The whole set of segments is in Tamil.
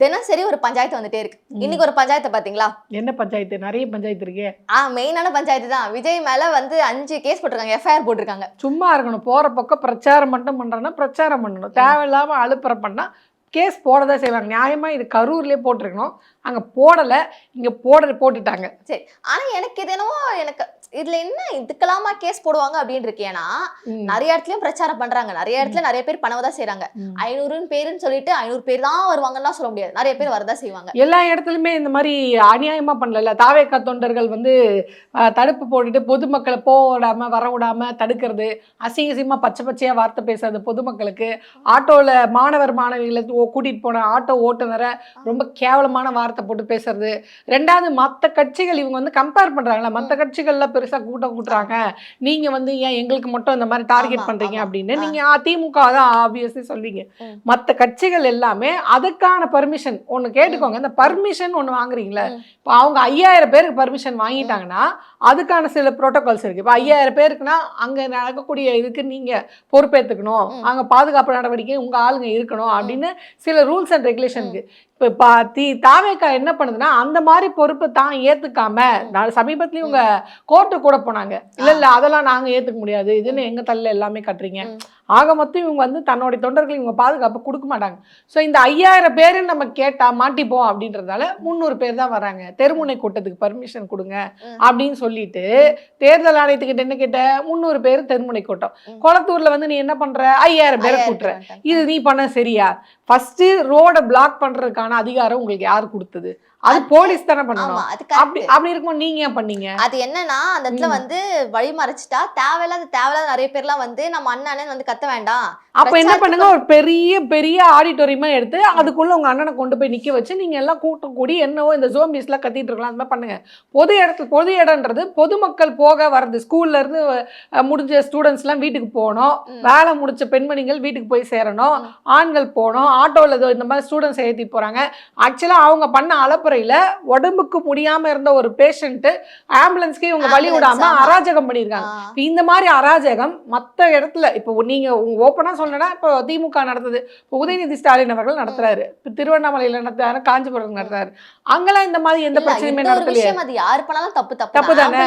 தினசரி ஒரு பஞ்சாயத்து வந்துட்டே இருக்கு. இன்னைக்கு ஒரு பஞ்சாயத்தை பாத்தீங்களா? என்ன பஞ்சாயத்து? நிறைய பஞ்சாயத்து இருக்கு. மெயினான பஞ்சாயத்து தான். விஜய் மேல வந்து 5 கேஸ் போட்டிருக்காங்க, எஃப்ஐஆர் போட்டிருக்காங்க. சும்மா இருக்கணும். போற பக்கம் பிரச்சாரம் மட்டும் பண்றாங்கன்னா பிரச்சாரம் பண்ணணும். தேவையில்லாம அலுப்புற பண்ணா கேஸ் போடதான் செய்வாங்க. நியாயமா இது கரூர்லயே போட்டிருக்கணும், அங்க போடல, இங்க போட்டுட்டாங்க. சரி, ஆனா எனக்கு இது என்னவோ எனக்கு இதுல என்ன இதுக்கெல்லாமா கேஸ் போடுவாங்க அப்படின்னு இருக்கு. ஏன்னா நிறைய இடத்துலயும் பிரச்சாரம் பண்றாங்க, நிறைய இடத்துல நிறைய பேர் பண்ணவதான் செய்யறாங்க. 500 பேருன்னு சொல்லிட்டு 500 பேர் தான் வருவாங்கன்னா சொல்ல முடியாது, நிறைய பேர் வரதான் செய்வாங்க. எல்லா இடத்துலயுமே இந்த மாதிரி அநியாயமா பண்ணல. தாவேகா தொண்டர்கள் வந்து தடுப்பு போட்டுட்டு பொதுமக்களை போடாம வர விடாம தடுக்கிறது, அசிங்கமா பச்சை பச்சையா வார்த்தை பேசுறது பொதுமக்களுக்கு, ஆட்டோல மாணவர் மாணவிகளை கூட்டிட்டு போன ஆட்டோ ஓட்டுநரை ரொம்ப கேவலமான வார்த்தை போட்டு பேசுறது. ரெண்டாவது, மற்ற கட்சிகள் இவங்க வந்து கம்பேர் பண்றாங்களா, மற்ற கட்சிகள்ல பெருசா கூட்டம் கூட்டுறாங்க, நீங்க வந்து ஏன் எங்களுக்கு மட்டும் இந்த மாதிரி டார்கெட் பண்றீங்க அப்படின்னு நீங்க திமுக தான் ஆப்வியஸ்லி சொல்வீங்க. மற்ற கட்சிகள் எல்லாமே அதுக்கான பர்மிஷன் ஒண்ணு கேட்டுக்கோங்க. இந்த பர்மிஷன் ஒண்ணு வாங்குறீங்களா, இப்போ அவங்க 5000 பேருக்கு பர்மிஷன் வாங்கிட்டாங்கன்னா அதுக்கான சில புரோட்டோகால்ஸ் இருக்கு. இப்போ 5000 பேருக்குன்னா அங்க நடக்கக்கூடிய இதுக்கு நீங்க பொறுப்பேற்றுக்கணும், அங்க பாதுகாப்பு நடவடிக்கை உங்க ஆளுங்க இருக்கணும் அப்படின்னு சில ரூல்ஸ் அண்ட் ரெகுலேஷன் இருக்கு. இப்போ தாவேகா என்ன பண்ணுதுன்னா அந்த மாதிரி பொறுப்பை தான் ஏத்துக்காம, சமீபத்திலயும் இவங்க கோர்ட்டு கூட போனாங்க. இல்ல அதெல்லாம் நாங்க ஏத்துக்க முடியாது, இதுன்னு எங்க தள்ள எல்லாமே கட்டுறீங்க. ஆக மொத்தம் இவங்க வந்து தன்னுடைய தொண்டர்கள் இவங்க பாதுகாப்பு கொடுக்க மாட்டாங்க. ஸோ இந்த 5000 பேருன்னு நம்ம கேட்டா மாட்டிப்போம் அப்படின்றதால 300 பேர் தான் வராங்க. தெருமுனை கூட்டத்துக்கு பர்மிஷன் கொடுங்க அப்படின்னு சொல்லிட்டு தேர்தல் ஆணையத்துக்கிட்ட என்ன கேட்ட, 300 பேர் தெருமுனை கூட்டம். கொளத்தூர்ல வந்து நீ என்ன பண்ற, 5000 பேரை கூட்டுற. இது நீ பண்ண சரியா? ஃபர்ஸ்ட் ரோட பிளாக் பண்றதுக்கான அதிகாரம் உங்களுக்கு யாரு கொடுத்தது? அது போலீஸ் தானே பண்ணணும். அப்படி இருக்கும், நீங்க ஏன் பண்ணீங்க? அது என்னன்னா அந்த இடத்துல வந்து வழி மறைச்சிட்டா தேவையில்லாத நிறைய பேர்லாம் வந்து நம்ம அண்ணன் வந்து கத்த வேண்டாம். அப்ப என்ன பண்ணுங்க, ஒரு பெரிய ஆடிட்டோரியமா எடுத்து அதுக்குள்ள உங்க அண்ணனை கொண்டு போய் நிக்க வச்சு நீங்க எல்லாம் கூட்டம் கூடி என்னவோ இந்த ஜோம்பிஸ் எல்லாம் கத்திட்டு இருக்கலாம், அந்த மாதிரி பண்ணுங்க. பொது இடம்ன்றது பொதுமக்கள் போக வர்றது. ஸ்கூல்ல இருந்து முடிஞ்ச ஸ்டூடெண்ட்ஸ் எல்லாம் வீட்டுக்கு போகணும், வேலை முடிச்ச பெண்மணிகள் வீட்டுக்கு போய் சேரணும், ஆண்கள் போகணும், ஆட்டோல இந்த மாதிரி ஸ்டூடெண்ட்ஸ் ஏற்றிட்டு போறாங்க. ஆக்சுவலா அவங்க பண்ண அலப்புறையில உடம்புக்கு முடியாம இருந்த ஒரு பேஷண்ட் ஆம்புலன்ஸ்க்கு இவங்க வழி விடாம அராஜகம் பண்ணிருக்காங்க. இந்த மாதிரி அராஜகம் மற்ற இடத்துல இப்போ நீங்க ஓப்பனா சொல்லணும்னா இப்போ திமுக நடத்துது, இப்போ உதயநிதி ஸ்டாலின் அவர்கள் நடத்துறாரு, இப்போ திருவண்ணாமலையில நடத்துறாரு, காஞ்சிபுரம் நடத்துறாரு. அங்கெல்லாம் இந்த மாதிரி எந்த பிரச்சனையுமே நடத்தலையே. அது யார் பண்ணாலும் தப்பு தானே.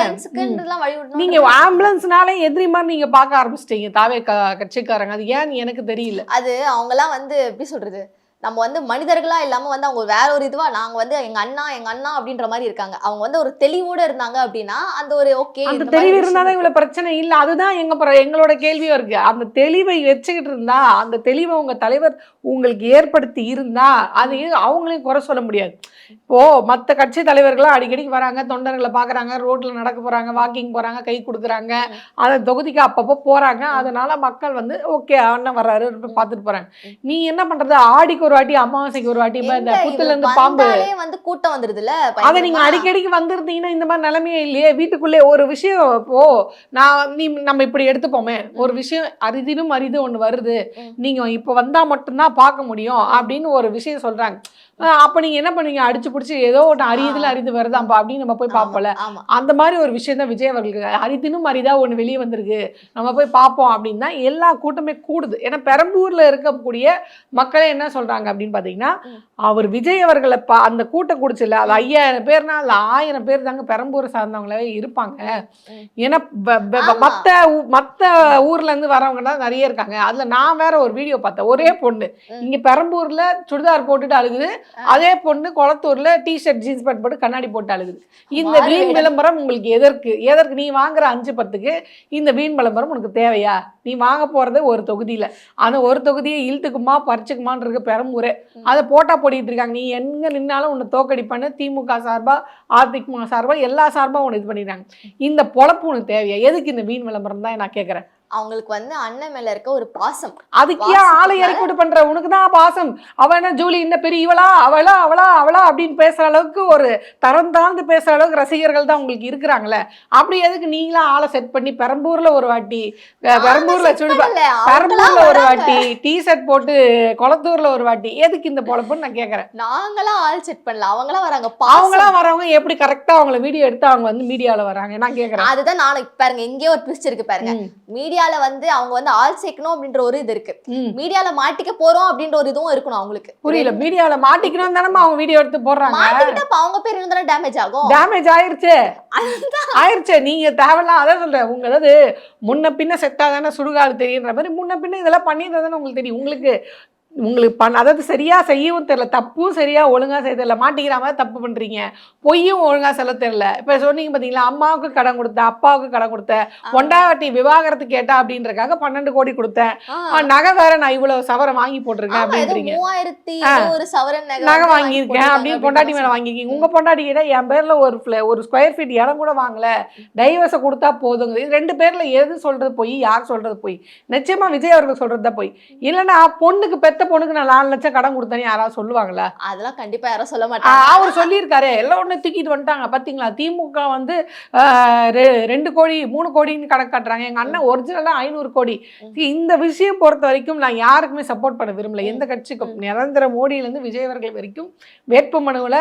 நீங்க ஆம்புலன்ஸ்னாலே எதிரி மாதிரி நீங்க பார்க்க ஆரம்பிச்சிட்டீங்க தாவேகா கட்சிக்காரங்க. அது ஏன் எனக்கு தெரியல. அது அவங்க எல்லாம் வந்து எப்படி சொல்றது, நம்ம வந்து மனிதர்களா இல்லாம வந்து அவங்க வேற ஒரு இதுவா நாங்க வந்து எங்க அண்ணா அப்படின்ற மாதிரி இருக்காங்க. அவங்க வந்து ஒரு தெளிவோட இருந்தாங்க அப்படின்னா அந்த ஒரு ஓகே, அந்த தெளிவு இருந்தாதான் இவ்வளவு பிரச்சனை இல்ல. அதுதான் எங்களோட கேள்வியும் இருக்கு. அந்த தெளிவை வச்சுக்கிட்டு இருந்தா, அந்த தெளிவை உங்க தலைவர் உங்களுக்கு ஏற்படுத்தி இருந்தா அது அவங்களையும் குறை சொல்ல முடியாது. இப்போ மற்ற கட்சி தலைவர்கள்லாம் அடிக்கடிக்கு வராங்க, தொண்டர்களை பாக்குறாங்க, ரோட்ல நடக்க போறாங்க, வாக்கிங் போறாங்க, கை கொடுக்குறாங்க, அந்த தொகுதிக்கு அப்பப்போ போறாங்க. அதனால மக்கள் வந்து ஓகே அண்ணன் வர்றாரு பார்த்துட்டு போறாங்க. நீ என்ன பண்றது, ஆடிக்கு ஒரு வாட்டி அமாவாசைக்கு ஒரு வாட்டி இந்த புத்துல இருந்து பாம்பு வந்து கூட்டம் வந்துருதுல, அதை நீங்க அடிக்கடிக்கு வந்திருந்தீங்கன்னா இந்த மாதிரி நிலைமையே இல்லையே. வீட்டுக்குள்ளே ஒரு விஷயம் இப்போ நம்ம இப்படி எடுத்துப்போமே, ஒரு விஷயம் அரிதினும் அரிது ஒண்ணு வருது, நீங்க இப்ப வந்தா மட்டும்தான் பார்க்க முடியும் அப்படின்னு ஒரு விஷயம் சொல்றாங்க. அப்ப நீங்க என்ன பண்ணுவீங்க, அடிச்சு பிடிச்சி ஏதோ ஒன்று அரிது வருதாம்பா அப்படின்னு நம்ம போய் பார்ப்போம்ல. அந்த மாதிரி ஒரு விஷயம் தான் விஜய் அவர்களுக்கு. அரிதினும் அரிதா ஒண்ணு வெளியே வந்திருக்கு, நம்ம போய் பார்ப்போம் அப்படின்னா எல்லா கூட்டமே கூடுது. ஏன்னா பெரம்பூர்ல இருக்கக்கூடிய மக்களே என்ன சொல்றாங்க அப்படின்னு பாத்தீங்கன்னா, அவர் விஜய் அவர்களை அந்த கூட்டம் கூடிச்சுல, அது 5000 பேர்னா அதுல 1000 பேர் தாங்க பெரம்பூரை சார்ந்தவங்களாவே இருப்பாங்க. ஏன்னா மத்த ஊர்ல இருந்து வரவங்க தான் நிறைய இருக்காங்க. அதுல நான் வேற ஒரு வீடியோ பார்த்தேன், ஒரே பொண்ணு இங்க பெரம்பூர்ல சுடிதார் போட்டுட்டு அழுகுது, அதே பொண்ணு கொளத்தூர்ல டிஷர்ட் ஜீன்ஸ் பேண்ட் போட்டு கண்ணாடி போட்டு அழுகுது. இந்த வீண் விளம்பரம் உங்களுக்கு எதற்கு நீ வாங்குற 5-10க்கு இந்த வீண் விளம்பரம் உனக்கு தேவையா? நீ வாங்க போறது ஒரு தொகுதியில, அந்த ஒரு தொகுதியை இழுத்துக்குமா பறிச்சுக்குமான் இருக்கு பெரம்பூரே. அதை போட்டா போட்டிட்டு இருக்காங்க. நீ எங்க நின்னாலும் உன்னை தோக்கடிப்பான்னு திமுக சார்பா, அதிமுக சார்பா, எல்லா சார்பா உன்னை இது பண்ணிடுறாங்க. இந்த பொழப்பு உனக்கு தேவையா? எதுக்கு இந்த வீண் விளம்பரம் தான் நான் கேட்கறேன். அவங்களுக்கு வந்து அண்ணன் மேல இருக்க ஒரு பாசம், அதுக்கு ஏன் ஆளை இறக்கிட்டு பண்ற? உனக்கு தான் பாசம். அவனா ஜூலி இந்த பெரிய இவளா அவளா அப்படின்னு பேசுற அளவுக்கு, ஒரு தரம் தாழ்ந்து பேசுற அளவுக்கு ரசிகர்கள் தான் உங்களுக்கு இருக்கிறாங்களே. அப்படி எதுக்கு நீங்களா ஆளை செட் பண்ணி பெரம்பூர்ல ஒரு வாட்டி, பெரம்பூர்ல ஒரு வாட்டி டிஷர்ட் போட்டு கொளத்தூர்ல ஒரு வாட்டி, எதுக்கு இந்த பொழப்புன்னு நான் கேட்கறேன். நாங்களா ஆள் செட் பண்ணல, அவங்களா வராங்க. அவங்களாம் வரவங்க எப்படி கரெக்டா அவங்கள வீடியோ எடுத்து அவங்க வந்து மீடியால வராங்க நான் கேட்கறேன். அதுதான் நாளைக்கு பாருங்க, இங்கே ஒரு ட்விஸ்ட் இருக்கு பாருங்க. மீடியா மீடியால வந்து அவங்க வந்து ஆள் சேர்க்கணும் அப்படின்ற ஒரு இது இருக்கு, மீடியால மாட்டிக்க போறோம் அப்படின்ற ஒரு இதுவும் இருக்கணும் அவங்களுக்கு. புரியல, மீடியால மாட்டிக்கணும் தானே அவங்க வீடியோ எடுத்து போடுறாங்க. மாட்டிக்கிட்டா அப்ப அவங்க பேர் இருந்தாலும் டேமேஜ் ஆகும். டேமேஜ் ஆயிருச்சு நீங்க தேவையில்லாம். அதான் சொல்றேன், உங்க அதாவது முன்ன பின்ன செட்டா தானே சுடுகாடு தெரியுன்ற மாதிரி முன்ன பின்ன இதெல்லாம் பண்ணியிருந்தா தானே உங்களுக்கு தெரியும். உங்களுக்கு அதாவது சரியா செய்யவும் தெரியல, தப்பும் சரியா ஒழுங்கா செய்ய தெரியல, மாட்டிக்கிற மாதிரி தப்பு பண்றீங்க, பொய்யும் ஒழுங்கா சொல்ல தெரியல. இப்ப சொன்னீங்க பாத்தீங்களா, அம்மாவுக்கு கடன் கொடுத்தேன், அப்பாவுக்கு கடன் கொடுத்தேன், பொண்டாட்டி விவாகரத்து கேட்டா அப்படின்றக்காக 12 கோடி கொடுத்தேன், நகை வேற நான் இவ்வளவு சவரம் வாங்கி போட்டிருக்கேன் அப்படின்றீங்க, 3000 சவரன் நகை வாங்கியிருக்கேன் அப்படின்னு பொண்டாட்டி மேல வாங்கிருக்கீங்க. உங்க பொண்டாட்டி கிட்ட என் பேர்ல ஒரு ஸ்கொயர் ஃபீட் இடம் கூட வாங்கல, டைவர்ஸை கொடுத்தா போதுங்க. இது 2 பேர்ல எது சொல்றது போய், யார் சொல்றது போய்? நிச்சயமா விஜய் அவர்கள் சொல்றதுதான் போய். இல்லைன்னா பொண்ணுக்கு பெத்த பொண்ணுக்கு நான் 4 லட்சம் கடன் கொடுத்தேன்னு யாராவது சொல்லுவாங்களா? அதெல்லாம் கண்டிப்பா யாரும் சொல்ல மாட்டாங்க. அவர் சொல்லியிருக்காரு, எல்லாம் ஒண்ணு தூக்கிட்டு வந்துட்டாங்க பாத்தீங்களா. திமுக வந்து 2 கோடி 3 கோடின்னு கணக்கு காட்டுறாங்க, எங்க அண்ணன் ஒரிஜினலா 500 கோடி. இந்த விஷயம் பொறுத்த வரைக்கும் நான் யாருக்குமே சப்போர்ட் பண்ண விரும்பல, எந்த கட்சிக்கும். நரேந்திர மோடியில இருந்து விஜய் அவர்கள் வரைக்கும் வேட்பு மனுவில்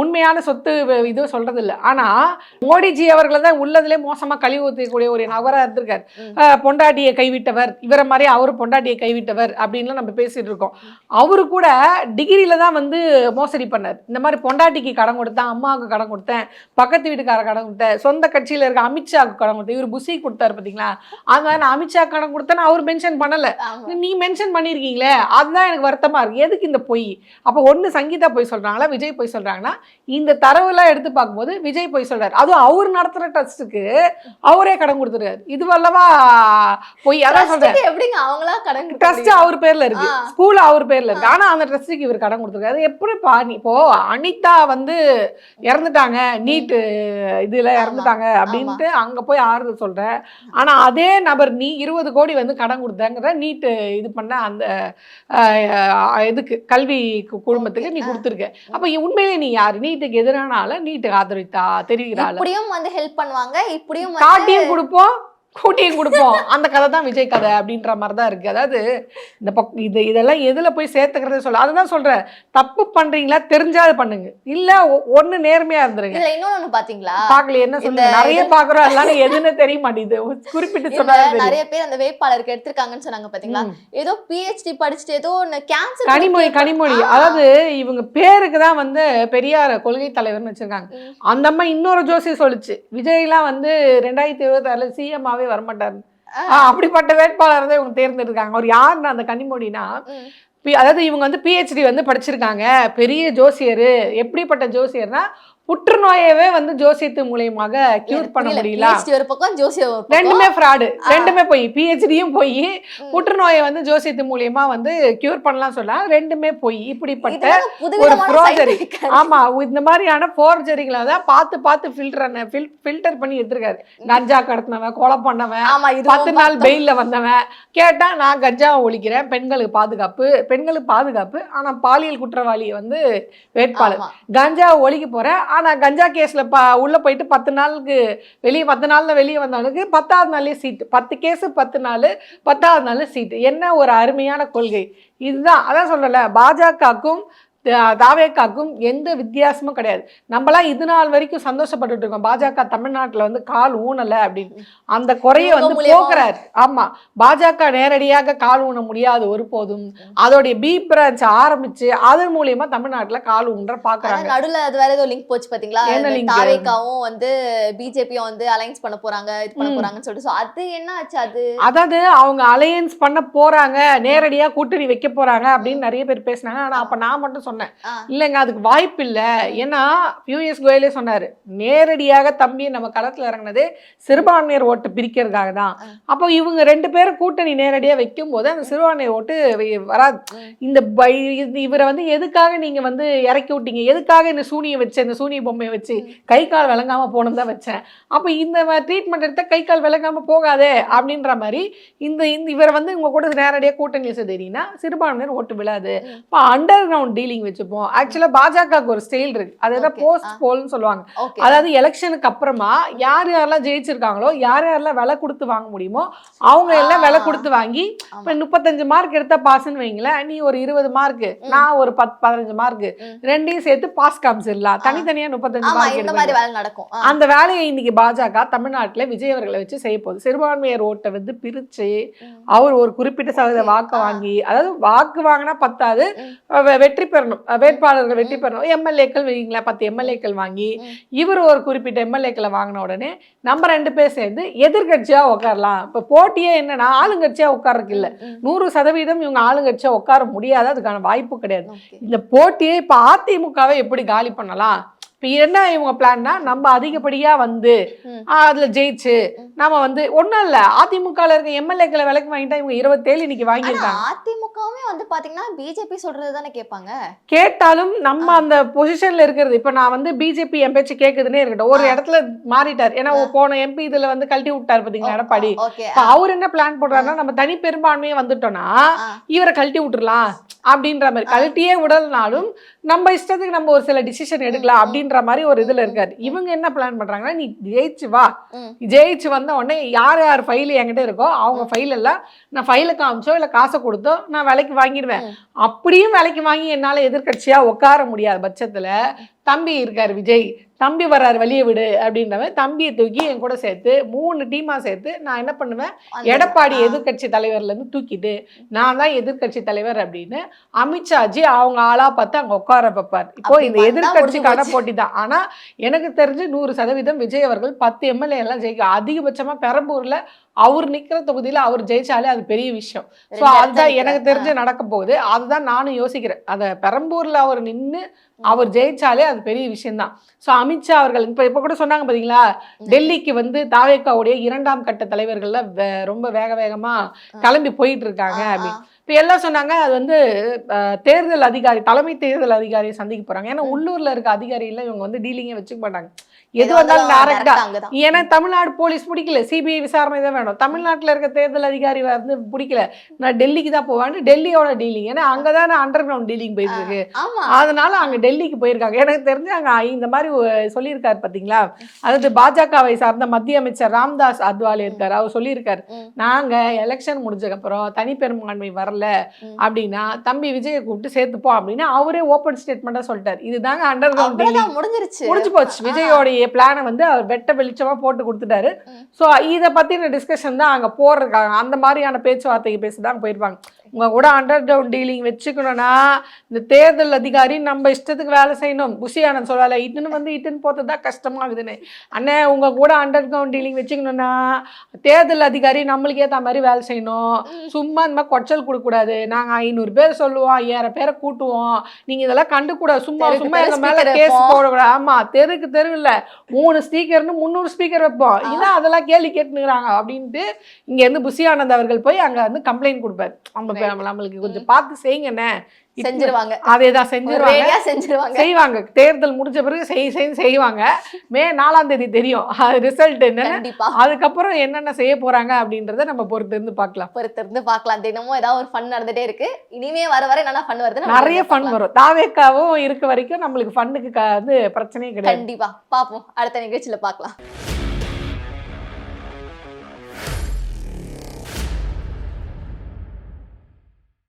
உண்மையான சொத்து இது சொல்றது இல்லை. ஆனா மோடிஜி அவர்களை தான் உள்ளதுலேயே மோசமா கழிவு ஊற்றக்கூடிய ஒரு நபராக இருந்திருக்காரு. பொண்டாட்டியை கைவிட்டவர், இவரை மாதிரி அவரு பொண்டாட்டியை கைவிட்டவர் அப்படின்லாம் நம்ம பேசிட்டு இருக்கோம். அவரு கூட டிகிரியில தான் வந்து மோசடி பண்ணார். இந்த மாதிரி பொண்டாட்டிக்கு கடன் கொடுத்தேன், அம்மாவுக்கு கடன் கொடுத்தேன், பக்கத்து வீட்டுக்கார கடன் கொடுத்தேன், சொந்த கட்சியில இருக்க அமித்ஷாவுக்கு கடன் கொடுத்தேன், இவர் புஷி கொடுத்தாரு பார்த்தீங்களா, அதனால நான் அமித்ஷா கடன் கொடுத்தேன்னு அவர் மென்ஷன் பண்ணல, நீ மென்ஷன் பண்ணியிருக்கீங்களே, அதுதான் எனக்கு வருத்தமா இருக்கு. எதுக்கு இந்த பொய்? அப்போ ஒன்று சங்கீதா போய் சொல்றாங்களா, விஜய் போய் சொல்றாங்கன்னா, இந்த தரவுலாம் எடுத்து பார்க்கும்போது விஜய் போய் சொல்றாரு. அதுவும் அவர் நடத்துற ட்ரஸ்ட்டுக்கு அவரே கடன் கொடுத்துருக்காரு. இது வல்லவா போய்? அதான் சொல்றேன், எப்படிங்க அவங்களா கடன்? ட்ரஸ்ட் அவர் பேர்ல இருக்கு, ஸ்கூல் அவர் பேர்ல இருக்கு, ஆனா அந்த ட்ரஸ்ட்டுக்கு இவர் கடன் கொடுத்துருக்காரு. எப்படிப்பா? இப்போ அனிதா வந்து இறந்துட்டாங்க, நீட் இதுல இறந்துட்டாங்க அப்படின்ட்டு அங்க போய் ஆறுதல் சொல்ற, ஆனா அதே நபர் நீ 20 கோடி வந்து கடன் கொடுத்தங்கிற நீட் இது பண்ண அந்த இதுக்கு கல்வி குழுமத்துக்கு நீ கொடுத்துருக்க. அப்ப உண்மையிலே நீ யாரு? நீட்டுக்கு எதிரான ஆள, நீட்டுக்கு ஆதரித்தா தெரிகிறாள், இப்படியும் வந்து ஹெல்ப் பண்ணுவாங்க, இப்படியும் காட்டியும் கொடுப்போம் கூட்டியும் கொடுப்போம். அந்த கதை தான் விஜய் கதை அப்படின்ற மாதிரி தான் இருக்கு. அதாவது இந்த இதெல்லாம் எதுல போய் சேர்த்துக்கிறத சொல்ல, அதுதான் சொல்றேன், தப்பு பண்றீங்களா தெரிஞ்சா அது பண்ணுங்க, இல்ல ஒண்ணு நேர்மையா இருந்துருங்க. இதுல இன்னொன்னு பாத்தீங்களா, பாக்கல என்ன சொல்லுங்க, நிறைய பாக்குறோம், அதெல்லாம் எதுன்னு தெரிய மாட்டேங்குது. குறிப்பிட்டு சொன்னாங்க நிறைய பேர் அந்த வேட்பாளருக்கு எடுத்திருக்காங்கன்னு சொன்னாங்க பாத்தீங்களா, ஏதோ PhD படிச்சுட்டு ஏதோ கேன்சர் கனிமொழி. அதாவது இவங்க பேருக்கு தான் வந்து பெரியார் கொள்கை தலைவர்னு வச்சிருக்காங்க. அந்த அம்மா இன்னொரு ஜோசியை சொல்லிச்சு, விஜய்லாம் வந்து 2026 சிஎம் வரமாட்டாரு, அப்படிப்பட்ட வேட்பாளர் தான் இவங்க தேர்ந்தெடுக்காங்க. அவர் யாருன்னா அந்த கனிமொழினா, அதாவது இவங்க வந்து PhD வந்து படிச்சிருக்காங்க, பெரிய ஜோசியர். எப்படிப்பட்ட ஜோசியர்னா புற்றுநோயவே வந்து ஜோசியத்து மூலியமாக கியூர் பண்ண முடியல. ரெண்டுமே ஃப்ராடு, ரெண்டுமே போய், PhDயும் போய், புற்றுநோயை வந்து ஜோசியத்து மூலியமா வந்து கியூர் பண்ணலாம் சொல்லலாம், ரெண்டுமே போய். இப்படிப்பட்ட ஒரு ஃபோர்ஜரி. ஆமா, இந்த மாதிரியான ஃபோர்ஜரிகளை தான் பார்த்து ஃபில்டர் பண்ணி எடுத்திருக்காரு. கஞ்சா கடத்தினவன், கொலை பண்ணவன், 10 நாள் பெயில்ல வந்தவன், கேட்டா நான் கஞ்சாவை ஒழிக்கிறேன், பெண்களுக்கு பாதுகாப்பு, ஆனா பாலியல் குற்றவாளியை வந்து வேட்பாளர், கஞ்சாவை ஒழிக்க போறேன், ஆனா கஞ்சா கேஸ்ல உள்ள போயிட்டு 10 நாளுக்கு வெளியே, 10 நாள்ல வெளியே வந்தவனுக்கு 10ஆவது நாளே சீட்டு, 10 கேஸ் 10 நாள், 10ஆவது நாள் சீட்டு. என்ன ஒரு அருமையான கொள்கை இதுதான். அதான் சொல்லல, பாஜகவுக்கும் தாவேக்காக்கும் எந்த வித்தியாசமும் கிடையாது. நம்மளாம் இது நாள் வரைக்கும் சந்தோஷப்பட்டு இருக்கோம், பாஜக தமிழ்நாட்டில் வந்து கால் ஊனலை அப்படின்னு. அந்த குறைய வந்து போக்குறாரு. ஆமா, பாஜக நேரடியாக கால் ஊன முடியாது ஒருபோதும். அதோடைய பி பிரான்ச் ஆரம்பிச்சு அதன் மூலியமா தமிழ்நாட்டுல கால் ஊன்ற பாக்குறாங்க. நடுவில் அது வேற ஏதோ லிங்க் போச்சு பாத்தீங்களா, தாவேக்காவும் வந்து பிஜேபியும் வந்து அலையன்ஸ் பண்ண போறாங்க, இது பண்ண போறாங்கன்னு சொல்லிட்டு. அது என்ன ஆச்சு? அதாவது அவங்க அலையன்ஸ் பண்ண போறாங்க, நேரடியா கூட்டணி வைக்க போறாங்க அப்படின்னு நிறைய பேர் பேசினாங்க. ஆனா அப்ப நான் மட்டும் சொன்னேன், இல்லைங்க அதுக்கு வாய்ப்பு இல்லை. ஏன்னா பியூஎஸ் கோயலே சொன்னாரு, நேரடியாக தம்பி நம்ம களத்துல இறங்கினது சிறுபான்மையர் ஓட்டு பிரிக்கிறதுக்காக தான். அப்போ இவங்க 2 பேரும் கூட்டணி நேரடியாக வைக்கும் போது அந்த சிறுபான்மையர் ஓட்டு வராது. இவரை வந்து எதுக்காக நீங்க வந்து இறக்கி விட்டீங்க, எதுக்காக இந்த சூனியை வச்சு, இந்த சூனிய பொம்மையை வச்சு கை கால் விளங்காம போனது தான் வச்சேன். அப்போ இந்த ட்ரீட்மெண்ட் எடுத்த கை கால் விளங்காம போகாதே அப்படின்ற மாதிரி இவரை வந்து உங்க கூட நேரடியாக கூட்டணி வச்சு தெரியுன்னா சிறுபான்மையர் ஓட்டு விழாது. இப்போ அண்டர் கிரவுண்ட் டீலிங் மீட்டிங் வச்சுப்போம். ஆக்சுவலா பாஜகவுக்கு ஒரு ஸ்டைல் இருக்கு, அது என்ன போஸ்ட் போல்னு சொல்லுவாங்க. ஓகே அதாவது எலெக்ஷனுக்கு அப்புறமா யார் யாரெல்லாம் ஜெயிச்சிருக்காங்களோ, யார் யாரெல்லாம் விலை கொடுத்து வாங்க முடியுமோ அவங்க எல்லாம் விலை கொடுத்து வாங்கி, இப்ப 35 மார்க் எடுத்தா பாஸ்ன்னு வைங்களேன், நீ ஒரு 20 மார்க், நான் ஒரு 15 மார்க், ரெண்டையும் சேர்த்து பாஸ் காமிச்சிடலாம். தனித்தனியா 35 மார்க் இந்த மாதிரி வேலை நடக்கும். அந்த வேலையை இன்னைக்கு பாஜக தமிழ்நாட்டுல விஜய் அவர்களை வச்சு செய்ய போகுது. சிறுபான்மையர் ஓட்டை வந்து பிரிச்சு அவர் ஒரு குறிப்பிட்ட சதவீத வாக்கு வாங்கி, அதாவது வாக்கு வாங்கினா பத்தாது, வெற்றி பெறணும், வேட்பாளர்கள் வெற்றி பெறணும். எம்எல்ஏக்கள் வைங்களேன், 10 எம்எல்ஏக்கள் வாங்கி இவர் ஒரு குறிப்பிட்ட எம்எல்ஏக்களை வாங்கின உடனே நம்ம 2 பேர் சேர்ந்து எதிர்கட்சியா உட்காரலாம். இப்ப போட்டியே என்னன்னா ஆளுங்கட்சியா உட்கார்றதுக்கு இல்ல, 100% இவங்க ஆளுங்கட்சியா உட்கார முடியாது, அதுக்கான வாய்ப்பு கிடையாது. இந்த போட்டியே இப்ப அதிமுகவை எப்படி காலி பண்ணலாம், இப்போ என்ன இவங்க பிளான்னா, நம்ம அதிகப்படியா வந்து அதுல ஜெயிச்சு நாம வந்து ஒன்றும் இல்லை, அதிமுகவில் இருக்க எம்எல்ஏக்களை விலைக்கு வாங்கிட்டா இவங்க 27 இன்னைக்கு வாங்கியிருக்காங்க. அதிமுகவுமே வந்து பாத்தீங்கன்னா பிஜேபி சொல்றது தானே கேட்பாங்க. கேட்டாலும் நம்ம அந்த பொசிஷன்ல இருக்கிறது, இப்போ நான் வந்து பிஜேபி என் பேச்சு கேட்குதுன்னே இருக்கட்டும், ஒரு இடத்துல மாறிட்டார், ஏன்னா போன எம்பி இதுல வந்து கழட்டி விட்டார் பார்த்தீங்களா எடப்பாடி. அவர் என்ன பிளான் போடுறாருன்னா, நம்ம தனி பெரும்பான்மையை வந்துட்டோம்னா இவரை கழட்டி விட்டுறலாம் அப்படின்ற மாதிரி. கழட்டியே விடலனாலும் நம்ம இஷ்டத்துக்கு நம்ம ஒரு சில டிசிஷன் எடுக்கலாம் அப்படின்ற மாதிரி ஒரு இதுல இருக்காரு. இவங்க என்ன பிளான் பண்றாங்கன்னா, நீ ஜெயிச்சு வா, ஜெயிச்சு வந்த உடனே யார் யார் ஃபைல் என்கிட்ட இருக்கோ அவங்க ஃபைல் எல்லாம் நான் ஃபைலை காமிச்சோ இல்லை காசை கொடுத்தோ நான் விலைக்கு வாங்கிடுவேன். அப்படியும் விலைக்கு வாங்கி என்னால எதிர்கட்சியா உட்கார முடியாத பட்சத்துல தம்பி இருக்காரு விஜய், தம்பி வர்றாரு வெளியே விடு அப்படின்றவன் தம்பியை தூக்கி என் கூட சேர்த்து 3 டீமா சேர்த்து நான் என்ன பண்ணுவேன், எடப்பாடி எதிர்கட்சி தலைவர்ல இருந்து தூக்கிட்டு நான் தான் எதிர்கட்சி தலைவர் அப்படின்னு அமித்ஷாஜி அவங்க ஆளா பார்த்து அங்க உட்கார வைப்பார். இப்போ இந்த எதிர்கட்சிக்கான போட்டி தான். ஆனா எனக்கு தெரிஞ்சு 100% விஜய் அவர்கள் 10 எம்எல்ஏ எல்லாம் ஜெயிக்க, அதிகபட்சமா பெரம்பூர்ல அவர் நிக்கிற தொகுதியில அவர் ஜெயிச்சாலே அது பெரிய விஷயம். ஸோ அதுதான் எனக்கு தெரிஞ்சு நடக்க போகுது. அதுதான் நானும் யோசிக்கிறேன். அதை பெரம்பூர்ல அவர் நின்று அவர் ஜெயிச்சாலே அது பெரிய விஷயம்தான். ஸோ அமித்ஷா அவர்கள் இப்போ கூட சொன்னாங்க பார்த்தீங்களா, டெல்லிக்கு வந்து தாவேக்காவுடைய 2ஆம் கட்ட தலைவர்கள்ல ரொம்ப வேகமா கிளம்பி போயிட்டு இருக்காங்க அப்படின்னு. இப்போ எல்லாம் சொன்னாங்க அது வந்து தேர்தல் அதிகாரி, தலைமை தேர்தல் அதிகாரியை சந்திக்க போறாங்க. ஏன்னா உள்ளூர்ல இருக்க அதிகாரிகள் இவங்க வந்து டீலிங்கே வச்சுக்க மாட்டாங்க, எது வந்தாலும் டைரக்டா. ஏன்னா தமிழ்நாடு போலீஸ் பிடிக்கல, சிபிஐ விசாரணை தான் வேணும். தமிழ்நாட்டில் இருக்க தேர்தல் அதிகாரி வந்து பிடிக்கல, நான் டெல்லிக்கு தான் போவான்னு டெல்லியோட டீலிங். ஏன்னா அங்கதான் அண்டர் கிரவுண்ட் டீலிங் போயிட்டு இருக்கு, அதனால அங்க டெல்லிக்கு போயிருக்காங்க. எனக்கு தெரிஞ்சு அங்க இந்த மாதிரி சொல்லியிருக்காரு பாத்தீங்களா, அதாவது பாஜகவை சார்ந்த மத்திய அமைச்சர் ராம்தாஸ் அத்வாலே இருக்காரு, அவர் சொல்லியிருக்காரு, நாங்க எலெக்ஷன் முடிஞ்சதுக்கு அப்புறம் தனி பெரும்பான்மை வரல அப்படின்னா தம்பி விஜயை கூப்பிட்டு சேர்த்துப்போம் அப்படின்னு அவரே ஓப்பன் ஸ்டேட்மெண்டா சொல்லிட்டாரு. இதுதாங்க அண்டர் கிரவுண்ட் டீலிங், முடிஞ்சு போச்சு. விஜயோடைய பிளானை வந்து அவர் வெட்ட வெளிச்சமா போட்டு கொடுத்துட்டாரு. ஸோ இதை பத்தின டிஸ்கஷன் தான் அங்க போறதுக்காக, அந்த மாதிரியான பேச்சுவார்த்தைக்கு பேசிதான் போயிருப்பாங்க. உங்க கூட அண்டர் கிரவுண்ட் டீலிங் வச்சுக்கணும்னா இந்த தேர்தல் அதிகாரி நம்ம இஷ்டத்துக்கு வேலை செய்யணும். புஷி ஆனந்த் சொல்லல, இட்டுன்னு போறதுதான் கஷ்டமாகுதுன்னு. அண்ணே உங்க கூட அண்டர் கிரவுண்ட் டீலிங் வச்சுக்கணும்னா தேர்தல் அதிகாரி நம்மளுக்கு ஏற்ற மாதிரி வேலை செய்யணும். சும்மா இந்த மாதிரி கொச்சல் கொடுக்கூடாது. நாங்க 500 பேர் சொல்லுவோம், 1000 பேரை கூட்டுவோம், நீங்க இதெல்லாம் கண்டுக்கூடாது. சும்மா எங்க மேல கேஸ் போடக்கூடாது. ஆமா, தெருக்கு தெரு இல்ல 3 ஸ்பீக்கர்னு 300 ஸ்பீக்கர் வைப்போம், ஏன்னா அதெல்லாம் கேள்வி கேட்டுக்கிறாங்க அப்படின்ட்டு இங்க இருந்து புஷி ஆனந்த் அவர்கள் போய் அங்க வந்து கம்ப்ளைண்ட் கொடுப்பாரு. நம்மளுக்கு கொஞ்சம் பார்த்து செய்யுங்கண்ணே, செஞ்சிருவாங்க. அதேதான் செஞ்சிருவாங்க, செய்வாங்க. தேர்தல் முடிஞ்ச பிறகு செய்வாங்க. மே 4ஆம் தேதி தெரியும் ரிசல்ட் என்னன்னு. அதுக்கப்புறம் என்னென்ன செய்ய போறாங்க அப்படின்றத நம்ம பொறுத்திருந்து பார்க்கலாம். தினமும் ஏதாவது ஒரு ஃபன் நடந்துட்டே இருக்கு. இனிமே வர நல்லா ஃபன் வருது, நிறைய ஃபன் வரும். தாவேக்காவும் இருக்க வரைக்கும் நம்மளுக்கு ஃபன்னுக்கு வந்து பிரச்சனையே கிடையாது. கண்டிப்பா பாப்போம், அடுத்த நிகழ்ச்சியில பார்க்கலாம்.